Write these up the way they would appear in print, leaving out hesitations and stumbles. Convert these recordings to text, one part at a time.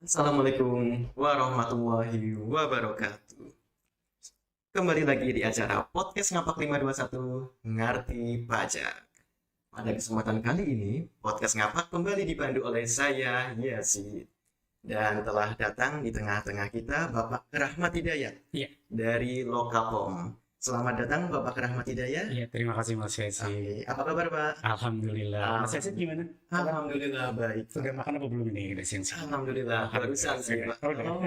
Assalamualaikum warahmatullahi wabarakatuh. Kembali lagi di acara Podcast Ngapak 521 Ngerti Pajak. Pada kesempatan kali ini, Podcast Ngapak kembali dipandu oleh saya, Yasid. Dan telah datang di tengah-tengah kita Bapak Rahmat Hidayat Iya, dari Lokapom. Selamat datang Bapak Rahmat Hidayat. iya, terima kasih Mas Yesi. Oke, apa kabar Pak? Alhamdulillah. Mas Yesi gimana? Alhamdulillah baik. Sudah makan apa belum ini? Udah siang-siang. Alhamdulillah, barusan sih Pak. Oh, udah. Oh,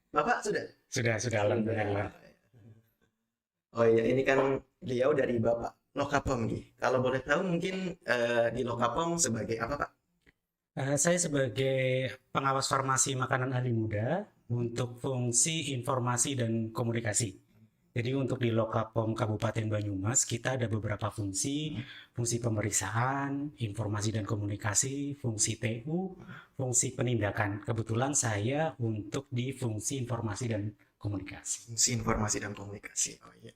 Bapak sudah? Sudah, alhamdulillah. Oh iya, ini kan beliau dari Bapak Lokapom nih. Kalau boleh tahu mungkin di Lokapom sebagai apa Pak? Saya sebagai pengawas farmasi makanan ahli muda untuk fungsi informasi dan komunikasi. Jadi untuk di Lokapom Kabupaten Banyumas kita ada beberapa fungsi, fungsi pemeriksaan, informasi dan komunikasi, fungsi TU, fungsi penindakan. Kebetulan saya untuk di fungsi informasi dan komunikasi. Fungsi informasi dan komunikasi. Oh iya.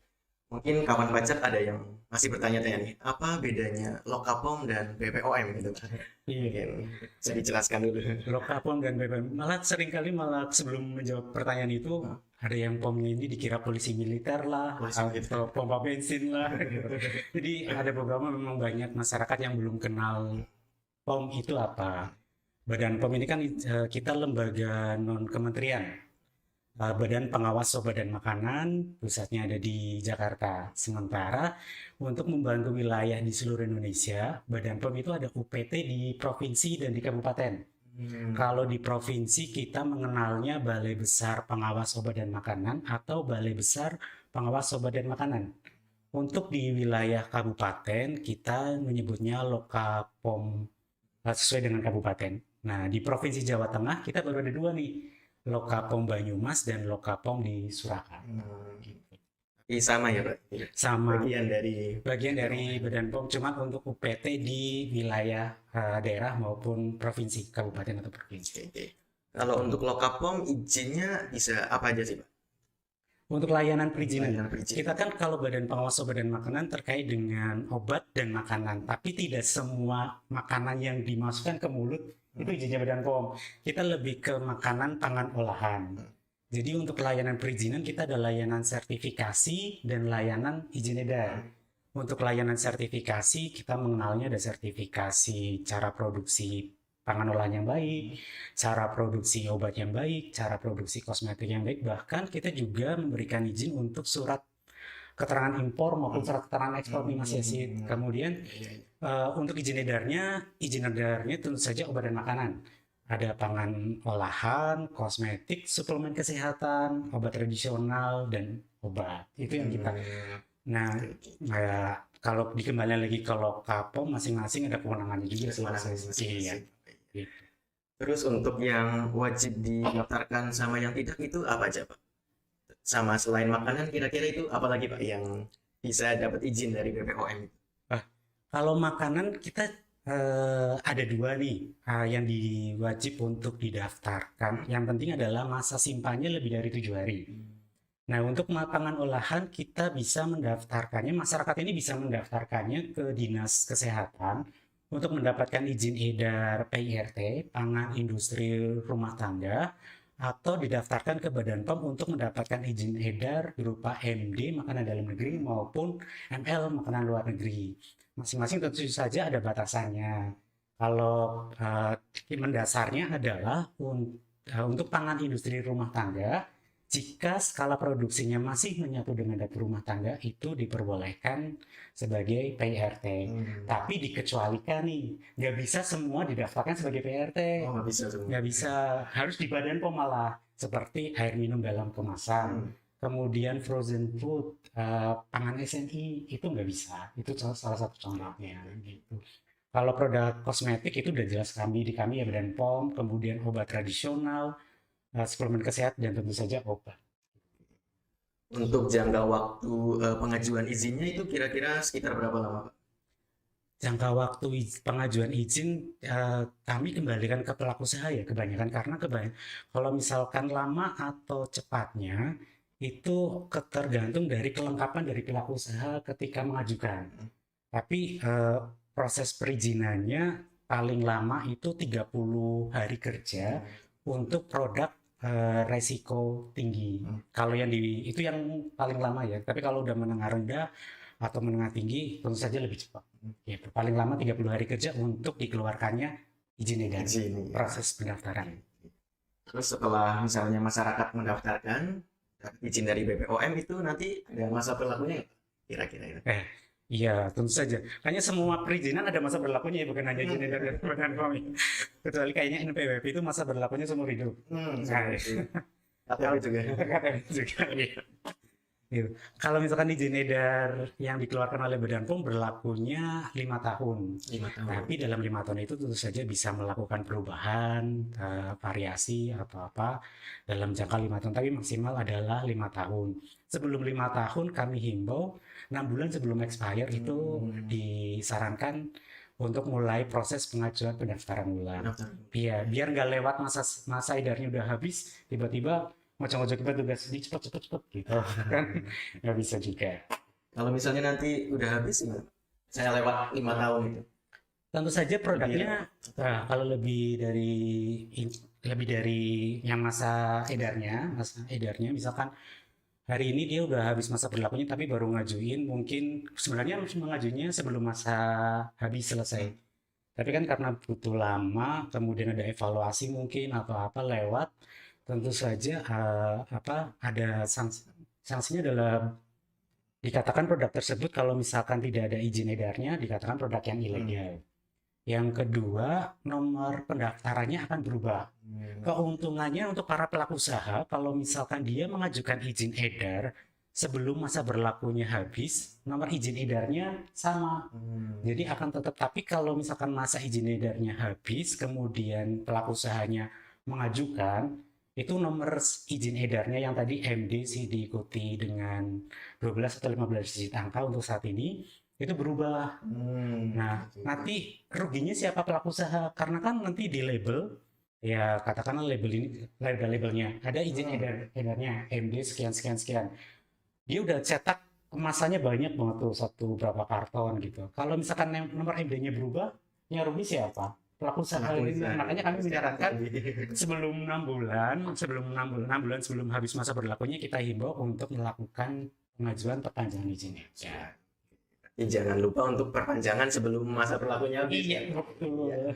Mungkin kawan pajak ada yang masih bertanya-tanya nih, apa bedanya Lokapom dan BPOM gitu Pak? Iya, Mungkin bisa dijelaskan dulu. Lokapom dan BPOM. Malah seringkali sebelum menjawab pertanyaan itu ada yang pomnya ini dikira polisi militer lah Polisi militer. atau pompa bensin lah gitu. Jadi ada beberapa memang banyak masyarakat yang belum kenal POM itu apa. Badan POM ini kan kita lembaga non kementerian. Badan Pengawas Obat dan Makanan, pusatnya ada di Jakarta. Sementara untuk membantu wilayah di seluruh Indonesia, Badan POM itu ada UPT di provinsi dan di kabupaten. Kalau di provinsi kita mengenalnya Balai Besar Pengawas Obat dan Makanan atau Balai Besar Pengawas Obat dan Makanan. Untuk di wilayah kabupaten kita menyebutnya Lokapom sesuai dengan kabupaten. Nah, di Provinsi Jawa Tengah kita baru ada dua nih, Lokapom Banyumas dan Lokapom di Surakarta. Tapi sama ya Pak? Sama Bagian dari Badan POM, cuma untuk UPT di wilayah daerah maupun provinsi, kabupaten atau provinsi. Oke. Kalau untuk Lokapom izinnya bisa apa aja sih Pak? Untuk layanan perizinan, Layanan perizinan. kita kan kalau Badan Pengawas Obat dan Makanan terkait dengan obat dan makanan, tapi tidak semua makanan yang dimasukkan ke mulut itu izinnya Badan POM. Kita lebih ke makanan pangan olahan. Jadi untuk layanan perizinan kita ada layanan sertifikasi dan layanan izin edar. Untuk layanan sertifikasi kita mengenalnya ada sertifikasi cara produksi pangan olahan yang baik, cara produksi obat yang baik, cara produksi kosmetik yang baik, bahkan kita juga memberikan izin untuk surat keterangan impor maupun surat keterangan ekspor nih Mas Yasid. Kemudian untuk izin edarnya tentu saja obat dan makanan. Ada pangan olahan, kosmetik, suplemen kesehatan, obat tradisional, dan obat. Itu yang kita. Nah, kalau dikembalikan lagi ke Lokapom, masing-masing ada kewenangannya juga sih. Iya. Gitu. Terus untuk yang wajib didaftarkan sama yang tidak itu apa aja Pak? Sama selain makanan kira-kira itu apa lagi Pak yang bisa dapat izin dari BPOM? Kalau makanan kita ada dua nih yang diwajib untuk didaftarkan. Yang penting adalah masa simpannya lebih dari 7 hari. Nah, untuk pangan olahan kita bisa mendaftarkannya, masyarakat ini bisa mendaftarkannya ke Dinas Kesehatan untuk mendapatkan izin edar PIRT, Pangan Industri Rumah Tangga, atau didaftarkan ke Badan POM untuk mendapatkan izin edar berupa MD, makanan dalam negeri, maupun ML, makanan luar negeri. Masing-masing tentu saja ada batasannya. Kalau mendasarnya adalah untuk pangan industri rumah tangga, jika skala produksinya masih menyatu dengan dapur rumah tangga, itu diperbolehkan sebagai PIRT. Tapi dikecualikan nih, nggak bisa semua didaftarkan sebagai PIRT. Oh, nggak bisa semua. Nggak bisa, harus di Badan POM malah, seperti air minum dalam kemasan. Kemudian frozen food, pangan SNI, itu nggak bisa. Itu salah satu contohnya. Gitu. Kalau produk kosmetik itu udah jelas di kami ya Badan POM, kemudian obat tradisional, suplemen kesehatan, dan tentu saja obat. Untuk jangka waktu pengajuan izinnya itu kira-kira sekitar berapa lama Pak? Jangka waktu pengajuan izin kami kembalikan ke pelaku usaha ya kebanyakan, karena kalau misalkan lama atau cepatnya itu tergantung dari kelengkapan dari pelaku usaha ketika mengajukan. Tapi proses perizinannya paling lama itu 30 hari kerja untuk produk resiko tinggi. Kalau yang itu yang paling lama ya. Tapi kalau udah menengah rendah atau menengah tinggi, tentu saja lebih cepat. Gitu. Paling lama 30 hari kerja untuk dikeluarkannya izin edar, proses pendaftaran. Terus setelah misalnya masyarakat mendaftarkan izin dari BPOM itu nanti ada masa berlakunya kira-kira itu? Iya, tentu saja. Kayaknya semua perizinan ada masa berlakunya ya, bukan hanya izin edar dari Badan POM. Kecuali kayaknya NPWP itu masa berlakunya seumur hidup. KTP juga. KTP juga, iya. Gitu. Kalau misalkan izin edar yang dikeluarkan oleh Badan POM berlakunya 5 tahun. 5 tahun. Tapi dalam 5 tahun itu tentu saja bisa melakukan perubahan, variasi atau apa dalam jangka 5 tahun. Tapi maksimal adalah 5 tahun. Sebelum 5 tahun kami himbau 6 bulan sebelum expire itu disarankan untuk mulai proses pengajuan pendaftaran ulang. Iya, biar nggak lewat masa edarnya udah habis, tiba-tiba ngocok-ngocok petugas ini cepet gitu kan, nggak bisa juga. Kalau misalnya nanti udah habis saya lewat 5 tahun itu, tentu saja produknya kalau lebih dari yang masa edarnya misalkan hari ini dia udah habis masa berlakunya tapi baru ngajuin, mungkin sebenarnya mengajuinya sebelum masa habis selesai, tapi kan karena butuh lama kemudian ada evaluasi mungkin atau apa lewat, tentu saja ada sanksinya adalah dikatakan produk tersebut kalau misalkan tidak ada izin edarnya dikatakan produk yang ilegal. Yang kedua, nomor pendaftarannya akan berubah. Keuntungannya untuk para pelaku usaha kalau misalkan dia mengajukan izin edar sebelum masa berlakunya habis, nomor izin edarnya sama. Jadi akan tetap, tapi kalau misalkan masa izin edarnya habis kemudian pelaku usahanya mengajukan, itu nomor izin edarnya yang tadi MD sih diikuti dengan 12 atau 15 digit angka untuk saat ini itu berubah. Nah, nanti ruginya siapa? Pelaku usaha, karena kan nanti di label ya, katakanlah labelnya ada izin edarnya MD sekian sekian. Dia udah cetak kemasannya banyak banget tuh, berapa karton gitu. Kalau misalkan nomor MD-nya berubah, yang rugi siapa? Pelaku usaha. Makanya kami menyarankan sebelum 6 bulan sebelum habis masa berlakunya kita himbau untuk melakukan pengajuan perpanjangan izin edar. Jangan lupa untuk perpanjangan sebelum masa berlakunya habis. Iya, betul.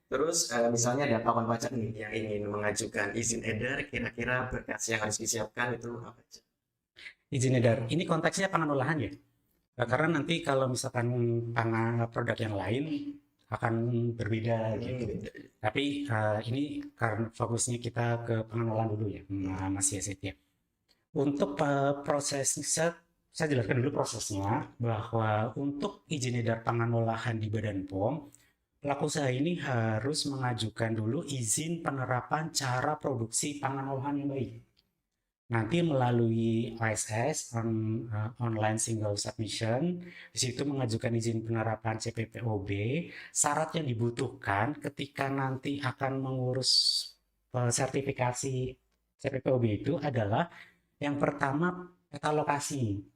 Terus misalnya ada kawan pajak nih yang ingin mengajukan izin edar, kira-kira berkas yang harus disiapkan itu apa aja? Izin edar, ini konteksnya pangan olahan ya? Karena nanti kalau misalkan produk yang lain akan berbeda gitu. Tapi ini karena fokusnya kita ke pangan olahan dulu ya, Mas Yasid ya. Untuk prosesnya, saya jelaskan dulu prosesnya, bahwa untuk izin edar pangan olahan di Badan POM, pelaku usaha ini harus mengajukan dulu izin penerapan cara produksi pangan olahan yang baik. Nanti melalui OSS, online single submission, di situ mengajukan izin penerapan CPPOB. Syarat yang dibutuhkan ketika nanti akan mengurus sertifikasi CPPOB itu adalah yang pertama peta lokasi.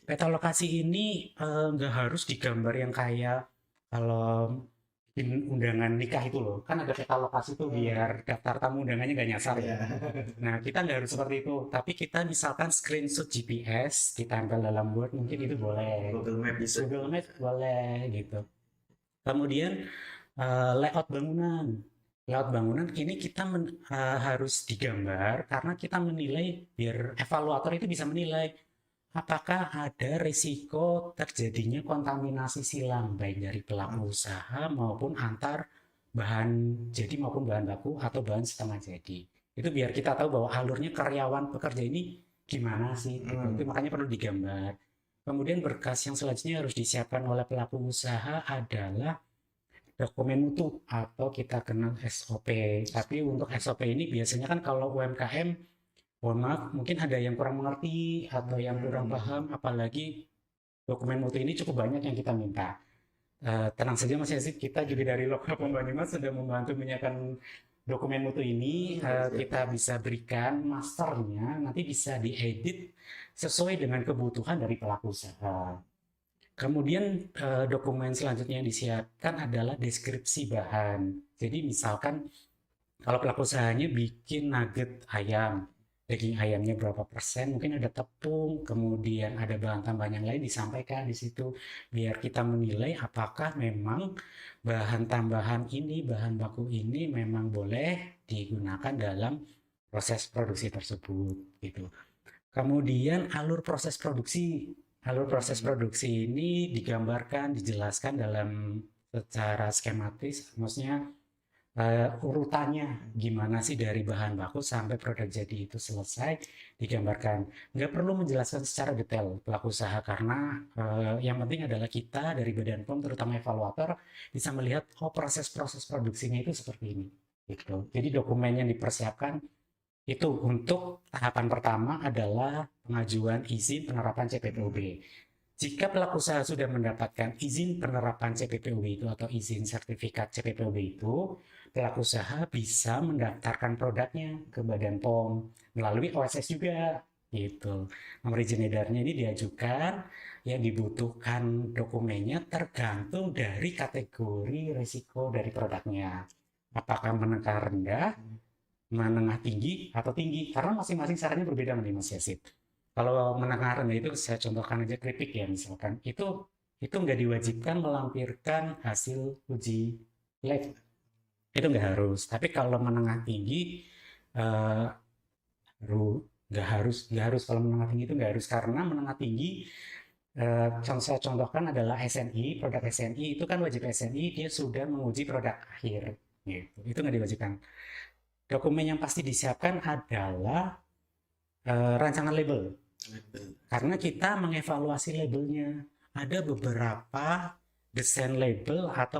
Peta lokasi ini nggak harus digambar yang kayak kalau undangan nikah itu loh, kan ada peta lokasi tuh biar daftar tamu undangannya nggak nyasar ya. Nah, kita nggak harus seperti itu, tapi kita misalkan screenshot GPS ditempel dalam Word mungkin itu boleh. Google Map boleh gitu. Kemudian layout bangunan ini kita harus digambar karena kita menilai biar evaluator itu bisa menilai apakah ada risiko terjadinya kontaminasi silang baik dari pelaku usaha maupun antar bahan jadi maupun bahan baku atau bahan setengah jadi. Itu biar kita tahu bahwa alurnya karyawan pekerja ini gimana sih. Itu makanya perlu digambar. Kemudian berkas yang selanjutnya harus disiapkan oleh pelaku usaha adalah dokumen mutu atau kita kenal SOP. Tapi untuk SOP ini biasanya kan kalau UMKM, mohon maaf, mungkin ada yang kurang mengerti atau yang kurang paham, apalagi dokumen mutu ini cukup banyak yang kita minta. Tenang saja Mas Yazid, kita juga dari Lokal POM Banyumas sudah membantu menyiapkan dokumen mutu ini. Kita bisa berikan masternya, nanti bisa diedit sesuai dengan kebutuhan dari pelaku usaha. Kemudian dokumen selanjutnya yang disiapkan adalah deskripsi bahan. Jadi misalkan Kalau pelaku usahanya bikin nugget ayam, daging ayamnya berapa persen, mungkin ada tepung, kemudian ada bahan tambahan yang lain disampaikan di situ, biar kita menilai apakah memang bahan tambahan ini, bahan baku ini memang boleh digunakan dalam proses produksi tersebut, gitu. Kemudian alur proses produksi ini digambarkan, dijelaskan dalam secara skematis, maksudnya urutannya gimana sih dari bahan baku sampai produk jadi itu selesai digambarkan. Nggak perlu menjelaskan secara detail pelaku usaha karena yang penting adalah kita dari Badan POM terutama evaluator bisa melihat oh proses-proses produksinya itu seperti ini. Gitu. Jadi dokumen yang dipersiapkan itu untuk tahapan pertama adalah pengajuan izin penerapan CPPOB. Jika pelaku usaha sudah mendapatkan izin penerapan CPPOB itu atau izin sertifikat CPPOB itu, pelaku usaha bisa mendaftarkan produknya ke Badan POM melalui OSS juga gitu. Nomor izin edarnya ini diajukan, yang dibutuhkan dokumennya tergantung dari kategori risiko dari produknya. Apakah menengah rendah, menengah tinggi, atau tinggi? Karena masing-masing sarannya berbeda nih Mas Yasid. Kalau menengah rendah itu saya contohkan aja keripik ya misalkan, itu nggak diwajibkan melampirkan hasil uji lab, itu nggak harus. Tapi kalau menengah tinggi eh, nggak harus kalau menengah tinggi itu nggak harus karena menengah tinggi saya contohkan adalah SNI, produk SNI itu kan wajib SNI dia sudah menguji produk akhir, gitu. Itu nggak diwajibkan. Dokumen yang pasti disiapkan adalah rancangan label. Karena kita mengevaluasi labelnya. Ada beberapa desain label atau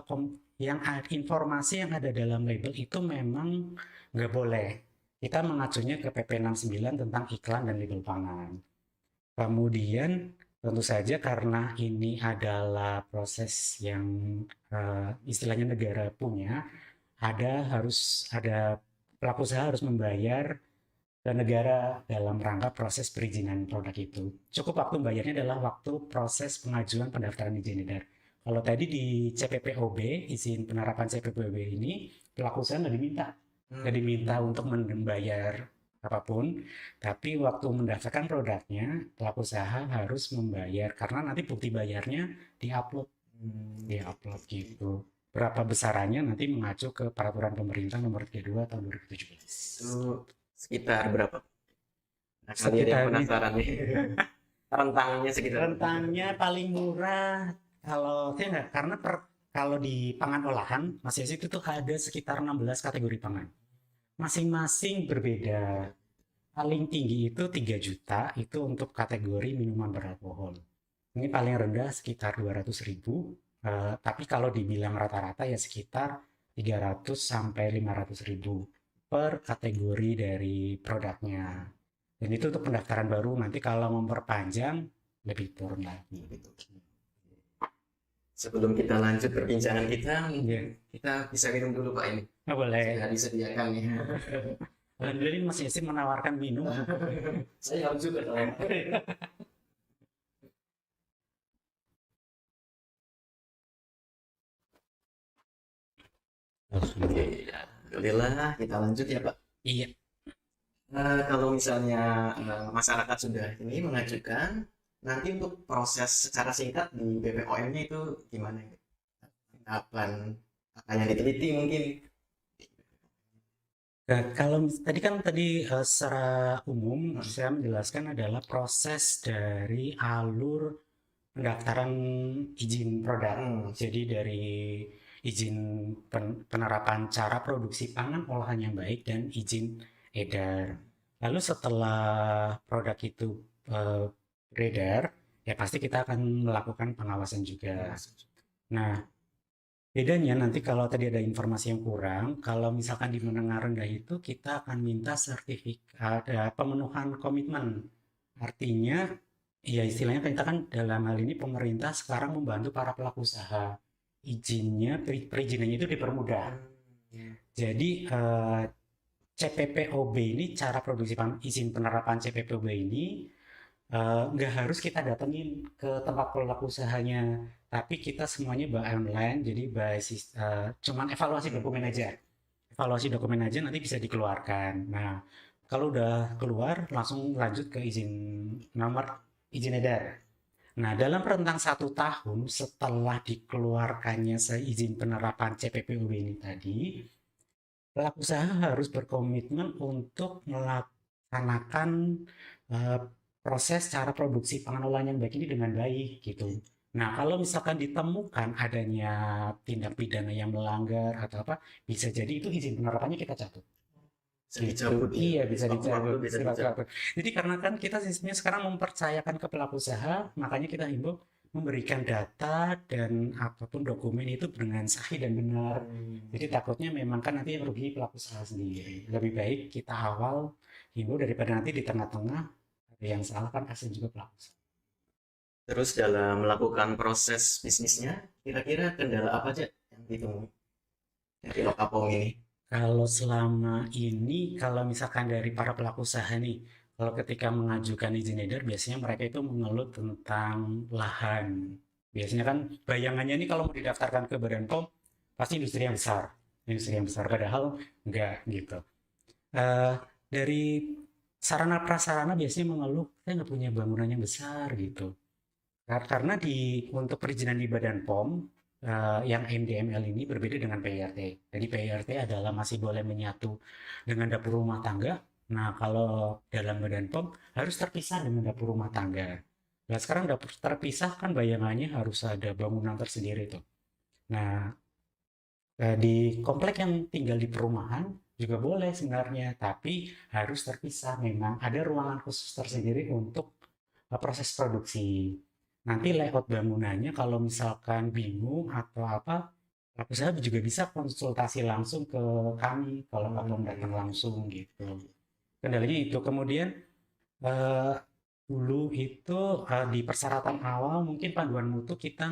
yang informasi yang ada dalam label itu memang nggak boleh. Kita mengacunya ke PP 69 tentang iklan dan label pangan. Kemudian tentu saja karena ini adalah proses yang istilahnya negara punya, harus ada pelaku usaha harus membayar ke negara dalam rangka proses perizinan produk itu. Cukup waktu bayarnya adalah waktu proses pengajuan pendaftaran izin edar. Kalau tadi di CPPOB, izin penerapan CPPOB ini, pelaku usaha nggak diminta untuk membayar apapun, tapi waktu mendaftarkan produknya, pelaku usaha harus membayar karena nanti bukti bayarnya diupload, gitu. Berapa besarannya nanti mengacu ke peraturan pemerintah nomor 32 tahun 2017. Itu sekitar berapa? Nah, kali ada yang Sekitar penasaran nih. Rentangnya sekitar rentangnya paling murah kalau saya nggak karena kalau di pangan olahan Mas Yesi itu tuh ada sekitar 16 kategori pangan. Masing-masing berbeda. Paling tinggi itu 3 juta itu untuk kategori minuman beralkohol. Ini paling rendah sekitar 200.000. Tapi kalau dibilang rata-rata ya sekitar 300 sampai 500.000 per kategori dari produknya. Dan itu untuk pendaftaran baru, nanti kalau memperpanjang lebih turun lagi. Sebelum kita lanjut perbincangan kita, Ya. kita bisa minum dulu Pak ini. Nah, boleh. Sudah disediakan nih. Alhamdulillah ini Mas Yasin menawarkan minum. Saya harus juga soalnya. Oke, alhamdulillah kita lanjut ya Pak. Iya. Kalau misalnya masyarakat sudah ini mengajukan, nanti untuk proses secara singkat di BPOM-nya itu gimana? Kapan yang diteliti mungkin? Nah, kalau tadi secara umum saya menjelaskan adalah proses dari alur pendaftaran izin produk. Jadi dari izin penerapan cara produksi pangan olahan yang baik dan izin edar. Lalu setelah produk itu beredar, ya pasti kita akan melakukan pengawasan juga. Nah, bedanya nanti kalau tadi ada informasi yang kurang, kalau misalkan di menengah rendah itu kita akan minta sertifikat pemenuhan komitmen. Artinya, ya istilahnya kita kan dalam hal ini pemerintah sekarang membantu para pelaku usaha. Perizinannya itu dipermudah. Jadi CPPOB ini cara produksi izin penerapan CPPOB ini nggak harus kita datengin ke tempat pelaku usahanya, tapi kita semuanya by online, jadi cuman evaluasi dokumen aja. evaluasi dokumen aja nanti bisa dikeluarkan. Nah, kalau udah keluar langsung lanjut ke nomor izin edar. Nah, dalam rentang 1 tahun setelah dikeluarkannya seizin penerapan CPPUB ini tadi, pelaku usaha harus berkomitmen untuk melaksanakan eh, proses cara produksi pangan olahan yang baik ini dengan baik gitu. Nah, kalau misalkan ditemukan adanya tindak pidana yang melanggar atau apa, bisa jadi itu izin penerapannya kita cabut. Bisa Gitu. dicabut ya. Iya, bisa Waktu-waktu dicabut. bisa Bisa dicabut. dicabut. Jadi karena kan kita sistemnya sekarang mempercayakan ke pelaku usaha, makanya kita himbau memberikan data dan apapun dokumen itu dengan sahih dan benar. Jadi takutnya memang kan nanti yang rugi pelaku usaha sendiri. Lebih baik kita awal himbau daripada nanti di tengah-tengah ada yang salah kan kasihan juga pelaku usaha. Terus dalam melakukan proses bisnisnya, kira-kira kendala apa aja yang ditemui dari Lokapong ini? Kalau selama ini, kalau misalkan dari para pelaku usaha nih, kalau ketika mengajukan izin edar, biasanya mereka itu mengeluh tentang lahan. Biasanya kan bayangannya nih kalau mau didaftarkan ke Badan POM, pasti industri yang besar. Industri yang besar, padahal enggak gitu. Eh, dari sarana prasarana biasanya mengeluh, saya nggak punya bangunan yang besar gitu. Karena untuk perizinan di Badan POM yang MDML ini berbeda dengan PIRT. Jadi PIRT adalah masih boleh menyatu dengan dapur rumah tangga. Nah, kalau dalam Badan POM harus terpisah dengan dapur rumah tangga. Nah, sekarang dapur terpisah kan bayangannya harus ada bangunan tersendiri tuh. Nah, di komplek yang tinggal di perumahan juga boleh sebenarnya, tapi harus terpisah. Memang ada ruangan khusus tersendiri untuk proses produksi. Nanti layout bangunannya kalau misalkan bingung atau apa, aku saya juga bisa konsultasi langsung ke kami kalau kamu datang langsung gitu. Kendalanya itu. Kemudian eh, dulu itu di persyaratan awal mungkin panduan mutu kita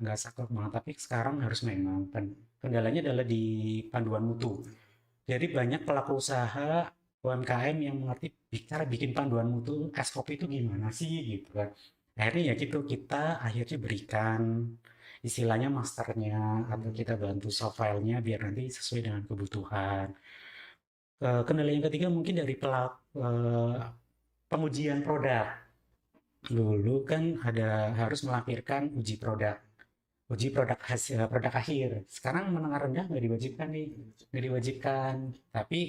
nggak saklek banget, tapi sekarang harus memang kendalanya adalah di panduan mutu. Jadi banyak pelaku usaha UMKM yang mengerti cara bikin panduan mutu SOP itu gimana sih gitu kan. Akhirnya ya gitu kita akhirnya berikan istilahnya masternya atau kita bantu soft filenya biar nanti sesuai dengan kebutuhan. Kendala yang ketiga mungkin dari pengujian produk. Dulu kan harus melampirkan uji produk. Uji produk hasil produk akhir. Sekarang menengah rendah nggak diwajibkan nih, nggak diwajibkan. Tapi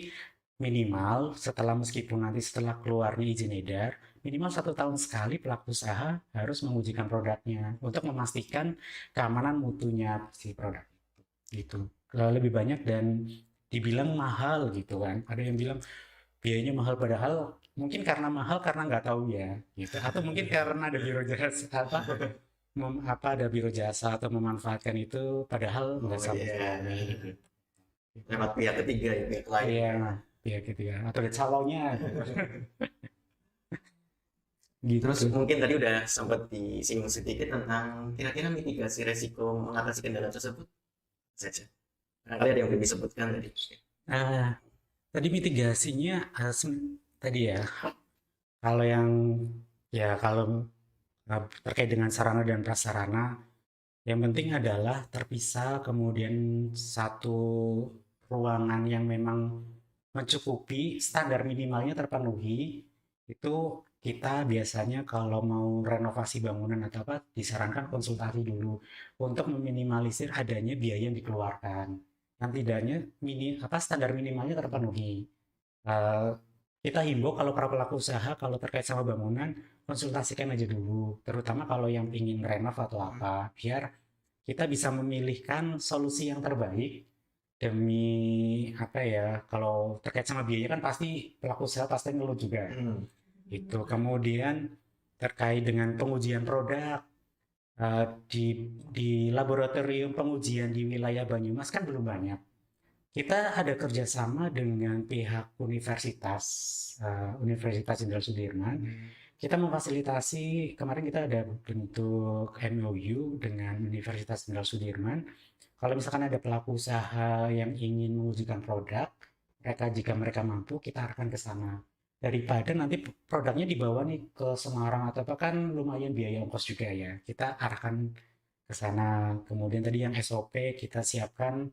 minimal meskipun nanti setelah keluarnya izin edar, minimal 1 tahun sekali pelaku usaha harus mengujikan produknya untuk memastikan keamanan mutunya si produk gitu. Lebih banyak dan dibilang mahal gitu kan. Ada yang bilang biayanya mahal padahal mungkin karena mahal karena nggak tahu ya gitu. Atau mungkin karena ada biro jasa ada biro jasa atau memanfaatkan itu padahal nggak Oh sama iya, sekali gitu. lewat pihak ketiga ya, pihak lain. Iya, ya gitu ya. Atau ada calonnya Terus gitu. mungkin tadi udah sempat disinggung sedikit tentang kira-kira mitigasi resiko mengatasi kendala tersebut saja. Barangkali ada yang belum disebutkan tadi. Ah, tadi mitigasinya tadi ya. Kalau yang kalau terkait dengan sarana dan prasarana, yang penting adalah terpisah, kemudian satu ruangan yang memang mencukupi standar minimalnya terpenuhi. Itu kita biasanya kalau mau renovasi bangunan atau apa disarankan konsultasi dulu untuk meminimalisir adanya biaya yang dikeluarkan. Yang tidaknya standar minimalnya terpenuhi. Eh, kita himbau kalau para pelaku usaha kalau terkait sama bangunan konsultasikan aja dulu, terutama kalau yang ingin renov atau apa, biar kita bisa memilihkan solusi yang terbaik demi apa ya, kalau terkait sama biaya kan pasti pelaku usaha pasti ngeluh juga. Itu kemudian terkait dengan pengujian produk di laboratorium pengujian di wilayah Banyumas kan belum banyak. Kita ada kerjasama dengan pihak Universitas Jenderal Sudirman. Kita memfasilitasi, kemarin kita ada bentuk MOU dengan Universitas Jenderal Sudirman. Kalau misalkan ada pelaku usaha yang ingin mengujikan produk, jika mereka mampu, kita arahkan ke sana. Daripada nanti produknya dibawa nih ke Semarang atau apa kan lumayan biaya ongkos juga ya. Kita arahkan ke sana. Kemudian tadi yang SOP kita siapkan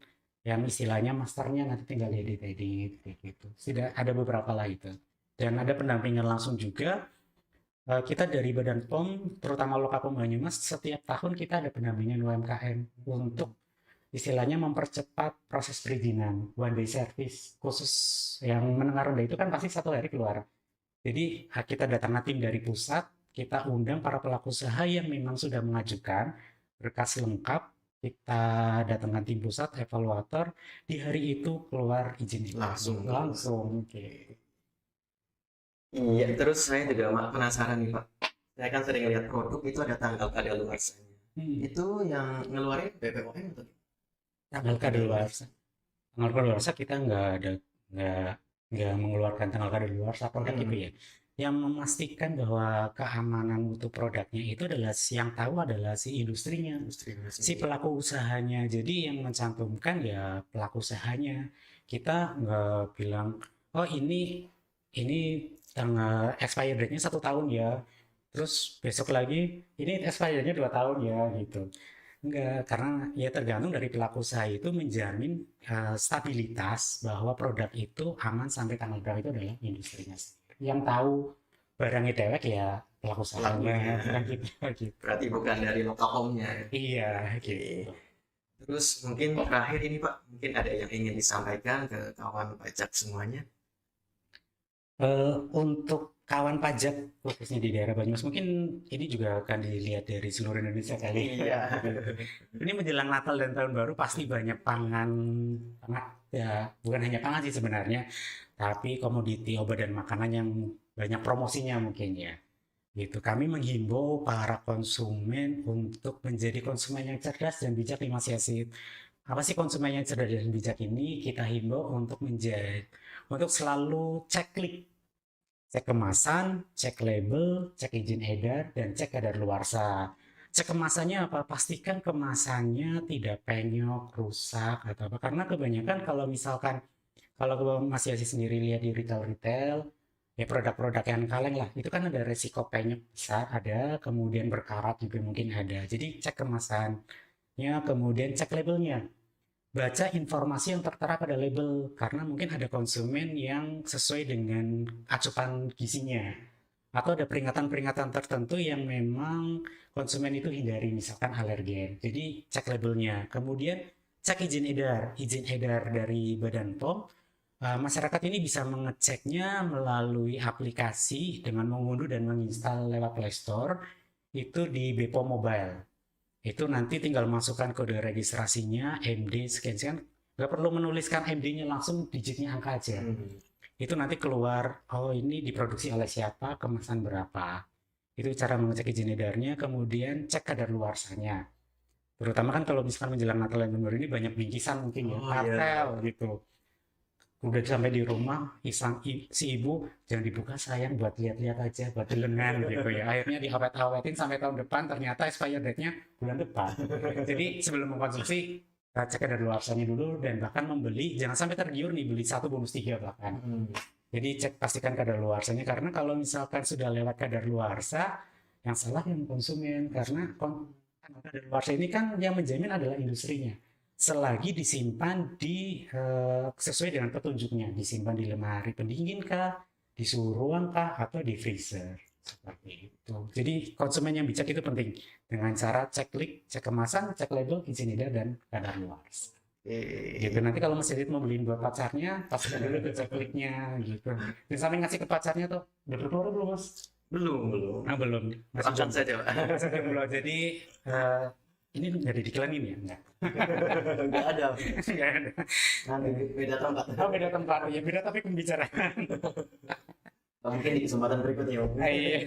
yang istilahnya masternya nanti tinggal edit-edit kayak gitu. Tidak ada beberapa lah itu. Dan ada pendampingan langsung juga. Kita dari Badan POM, terutama Lokapom Banyumas, setiap tahun kita ada pendampingan UMKM untuk istilahnya mempercepat proses perizinan one day service khusus yang menengah rendah itu kan pasti 1 hari keluar. Jadi kita datangkan tim dari pusat, kita undang para pelaku usaha yang memang sudah mengajukan berkas lengkap, kita datangkan tim pusat, evaluator, di hari itu keluar izin Langsung. langsung. Oke. Iya, terus saya juga penasaran nih Pak. Saya kan sering lihat produk itu ada tanggal kadaluarsanya. Itu yang ngeluarin BPOM atau gimana? Tanggal kadaluarsa. Tanggal kadaluarsa kita nggak mengeluarkan tanggal kadaluarsa produk itu ya. Yang memastikan bahwa keamanan mutu produknya itu adalah yang tahu adalah si industrinya, si pelaku usahanya. Jadi yang mencantumkan ya pelaku usahanya. Kita nggak bilang, oh ini tanggal expired date-nya 1 tahun ya. Terus besok lagi ini expirednya 2 tahun ya gitu. Enggak, karena ya tergantung dari pelaku usaha itu menjamin stabilitas bahwa produk itu aman sampai tanggal berapa itu adalah industrinya sendiri. Yang tahu barangnya dewek ya pelaku usahanya, bukan kita gitu. Berarti bukan dari Lokapomnya. Iya, gitu. Terus mungkin terakhir ini Pak, mungkin ada yang ingin disampaikan ke kawan pajak semuanya. Untuk kawan pajak khususnya di daerah Banyumas mungkin ini juga akan dilihat dari seluruh Indonesia kali. Iya. Ini menjelang Natal dan Tahun Baru pasti banyak pangan ya bukan hanya pangan sih sebenarnya, tapi komoditi obat dan makanan yang banyak promosinya mungkin ya. Gitu. Kami menghimbau para konsumen untuk menjadi konsumen yang cerdas dan bijak di masa siasat. Apa sih konsumen yang cerdas dan bijak ini? Kita himbau untuk selalu cek kemasan, cek label, cek izin edar, dan cek kadaluarsa. Cek kemasannya apa? Pastikan kemasannya tidak penyok, rusak, atau apa. Karena kebanyakan kalau misalkan, kalau Mas Yasi sendiri lihat di retail-retail, ya produk-produk yang kaleng lah, itu kan ada resiko penyok besar, ada, kemudian berkarat juga mungkin ada. Jadi cek kemasannya, kemudian cek labelnya. Baca informasi yang tertera pada label karena mungkin ada konsumen yang sesuai dengan acuan gizinya atau ada peringatan-peringatan tertentu yang memang konsumen itu hindari, misalkan alergen. Jadi cek labelnya, kemudian cek izin edar dari Badan POM. Masyarakat ini bisa mengeceknya melalui aplikasi dengan mengunduh dan menginstal lewat Play Store itu di Bepom Mobile. Itu nanti tinggal masukkan kode registrasinya, MD, sekian-sekian. Nggak perlu menuliskan MD-nya, langsung digitnya angka aja. Itu nanti keluar, oh ini diproduksi oleh siapa, kemasan berapa. Itu cara mengecek izin edarnya, kemudian cek kadaluarsanya. Terutama kan kalau misalkan menjelang Natal dan Tahun Baru ini banyak bingkisan mungkin ya, kartel gitu. Udah sampai di rumah, si ibu, jangan dibuka sayang, buat lihat-lihat aja, buat lengan gitu ya. Akhirnya diawet-awetin sampai tahun depan, ternyata expired date-nya bulan depan. Jadi sebelum mengkonsumsi, cek kadaluarsanya dulu, dan bahkan membeli, jangan sampai tergiur nih, beli 1 bonus 3 bahkan. Jadi pastikan kadaluarsanya, karena kalau misalkan sudah lewat kadaluarsa, yang salah yang konsumen, karena kadaluarsa ini kan yang menjamin adalah industrinya. Selagi disimpan sesuai dengan petunjuknya, disimpan di lemari pendingin kah, di suhu ruang kah, atau di freezer seperti itu. Jadi konsumen yang bijak itu penting dengan cara cek kemasan, cek label, izin edar dan kadaluarsa. Gitu. Nanti kalau Mas Edit mau beliin buat pacarnya, pastikan dulu ke cek gitu. Dan sampai ngasih ke pacarnya tuh, udah berkeluar belum Mas? Belum. Belum. Masih saja Pak. Belum. Jadi ini nggak ada diklanin ya? Nggak ada. Nggak ada. Nanti beda tempat. Oh, beda tempat. Ya beda tapi pembicaraan. Mungkin di kesempatan berikutnya. Iya.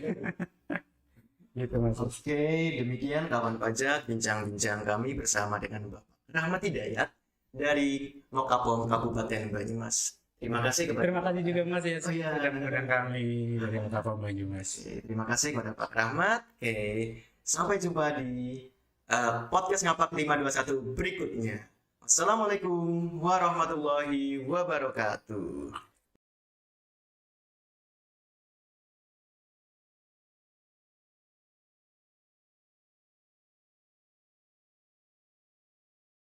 Gitu Mas. Oke, demikian kawan pajak bincang-bincang kami bersama dengan Bapak Rahmat Hidayat dari Lokapom Kabupaten Banyumas. Terima kasih juga Mas ya sudah mengundang kami dari Lokapom Banyumas. Terima kasih kepada Pak Rahmat. Oke, sampai jumpa di podcast Ngapak 521 berikutnya. Assalamualaikum warahmatullahi wabarakatuh.